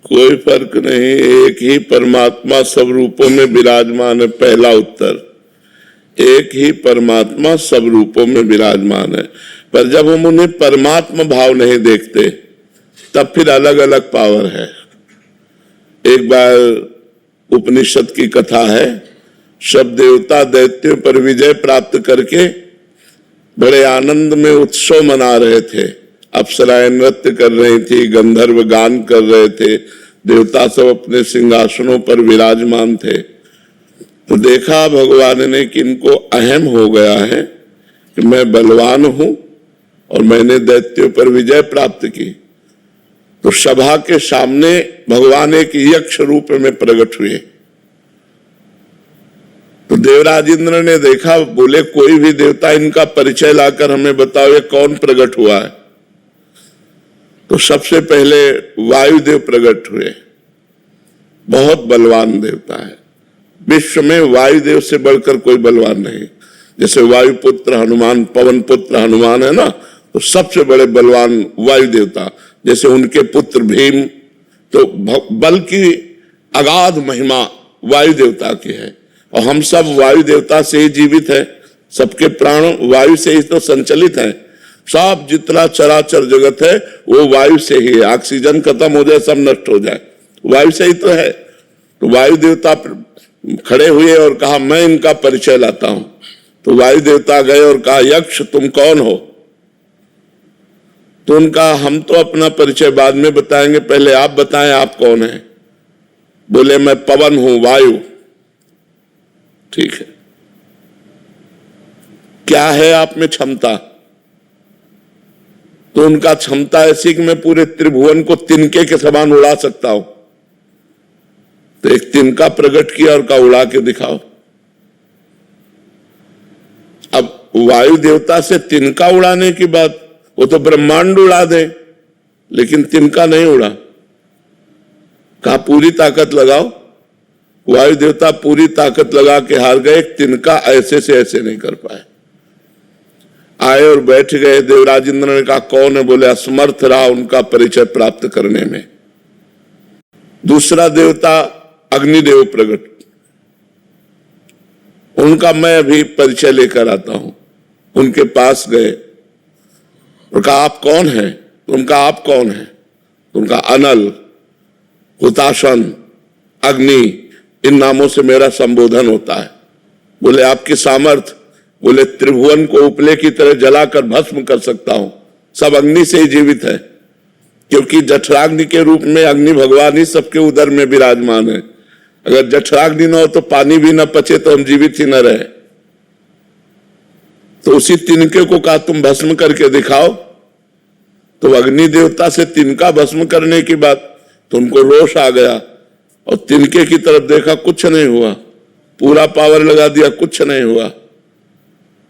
कोई फर्क नहीं, एक ही परमात्मा सब रूपों में विराजमान है। पहला उत्तर, एक ही परमात्मा सब रूपों में विराजमान है। पर जब हम उन्हें परमात्मा भाव नहीं देखते तब फिर अलग अलग पावर है। एक बार उपनिषद की कथा है, सब देवता दैत्यों पर विजय प्राप्त करके बड़े आनंद में उत्सव मना रहे थे। अप्सराएं नृत्य कर रही थी, गंधर्व गान कर रहे थे, देवता सब अपने सिंहासनों पर विराजमान थे। तो देखा भगवान ने कि इनको अहम हो गया है कि मैं बलवान हूं और मैंने दैत्यों पर विजय प्राप्त की। तो सभा के सामने भगवान एक यक्ष रूप में प्रकट हुए। तो देवराज इंद्र ने देखा, बोले कोई भी देवता इनका परिचय लाकर हमें बताओ, ये कौन प्रकट हुआ है। तो सबसे पहले वायुदेव प्रकट हुए। बहुत बलवान देवता है, विश्व में वायुदेव से बढ़कर कोई बलवान नहीं। जैसे वायुपुत्र हनुमान, पवन पुत्र हनुमान है ना, तो सबसे बड़े बलवान वायु देवता। जैसे उनके पुत्र भीम, तो बल की अगाध महिमा वायु देवता की है। और हम सब वायु देवता से ही जीवित है, सबके प्राण वायु से ही तो संचलित है। सब जितना चराचर जगत है वो वायु से ही है। ऑक्सीजन खत्म हो जाए, सब नष्ट हो जाए, वायु से ही तो है। तो वायु देवता खड़े हुए और कहा मैं इनका परिचय लाता हूं। तो वायु देवता गए और कहा यक्ष तुम कौन हो। तो उनका हम तो अपना परिचय बाद में बताएंगे, पहले आप बताएं आप कौन है। बोले मैं पवन हूं, वायु। ठीक है, क्या है आप में क्षमता। तो उनका क्षमता ऐसी कि मैं पूरे त्रिभुवन को तिनके के समान उड़ा सकता हूं। तो एक तिनका प्रकट किया और कहा उड़ा के दिखाओ। अब वायु देवता से तिनका उड़ाने की बात, वो तो ब्रह्मांड उड़ा दे, लेकिन तिनका नहीं उड़ा। कहा पूरी ताकत लगाओ। वायु देवता पूरी ताकत लगा के हार गए, तिनका ऐसे से ऐसे नहीं कर पाए। आए और बैठ गए। देवराज इंद्र ने कहा कौन है। बोले असमर्थ रहा उनका परिचय प्राप्त करने में। दूसरा देवता अग्निदेव प्रकट, उनका मैं अभी परिचय लेकर आता हूं। उनके पास गए और कहा आप कौन हैं। उनका आप कौन है। उनका अनल, हुताशन, अग्नि, इन नामों से मेरा संबोधन होता है। बोले आपकी सामर्थ्य। बोले त्रिभुवन को उपले की तरह जलाकर भस्म कर सकता हूं। सब अग्नि से ही जीवित है, क्योंकि जठराग्नि के रूप में अग्नि भगवान ही सबके उदर में विराजमान है। अगर जठराग्नि न हो तो पानी भी न पचे तो हम जीवित ही न रहे। तो उसी तिनके को कहा तुम भस्म करके दिखाओ। तो अग्नि देवता से तिनका भस्म करने की बात, तो उनको रोष आ गया और तिनके की तरफ देखा, कुछ नहीं हुआ। पूरा पावर लगा दिया, कुछ नहीं हुआ।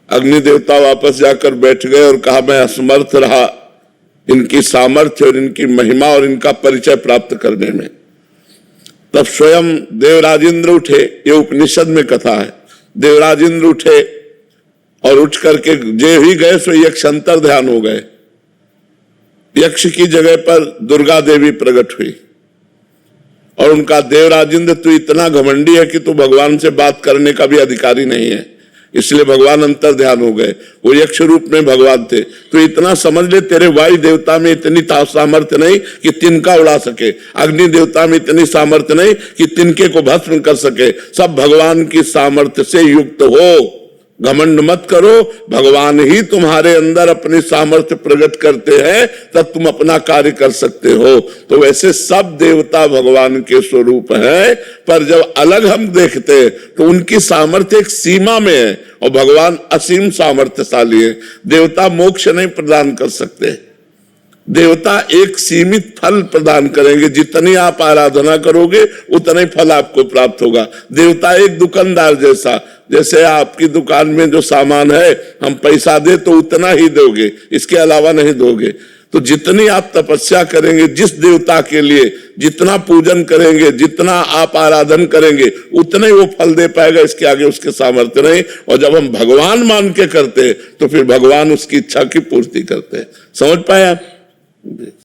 अग्नि देवता वापस जाकर बैठ गए और कहा मैं असमर्थ रहा इनकी सामर्थ्य और इनकी महिमा और इनका परिचय प्राप्त करने में। तब स्वयं देवराज इंद्र उठे। ये उपनिषद में कथा है। देवराज इंद्र उठे और उठ करके जे ही गए सो यक्ष अंतर ध्यान हो गए। यक्ष की जगह पर दुर्गा देवी प्रकट हुई और उनका देवराज इंद्र तू इतना घमंडी है कि तू भगवान से बात करने का भी अधिकारी नहीं है। इसलिए भगवान अंतर ध्यान हो गए। वो यक्ष रूप में भगवान थे। तो इतना समझ ले, तेरे वायु देवता में इतनी सामर्थ्य नहीं कि तिनका उड़ा सके, अग्नि देवता में इतनी सामर्थ्य नहीं कि तिनके को भस्म कर सके। सब भगवान की सामर्थ्य से युक्त हो। घमंड मत करो, भगवान ही तुम्हारे अंदर अपनी सामर्थ्य प्रकट करते हैं, तब तुम अपना कार्य कर सकते हो। तो वैसे सब देवता भगवान के स्वरूप हैं, पर जब अलग हम देखते हैं तो उनकी सामर्थ्य एक सीमा में है और भगवान असीम सामर्थ्यशाली है। देवता मोक्ष नहीं प्रदान कर सकते। देवता एक सीमित फल प्रदान करेंगे। जितनी आप आराधना करोगे उतना ही फल आपको प्राप्त होगा। देवता एक दुकानदार जैसा, जैसे आपकी दुकान में जो सामान है हम पैसा दे तो उतना ही दोगे, इसके अलावा नहीं दोगे। तो जितनी आप तपस्या करेंगे, जिस देवता के लिए जितना पूजन करेंगे, जितना आप आराधन करेंगे, उतना ही वो फल दे पाएगा। इसके आगे उसके सामर्थ्य नहीं। और जब हम भगवान मान के करते तो फिर भगवान उसकी इच्छा की पूर्ति करते हैं। समझ पाए आप।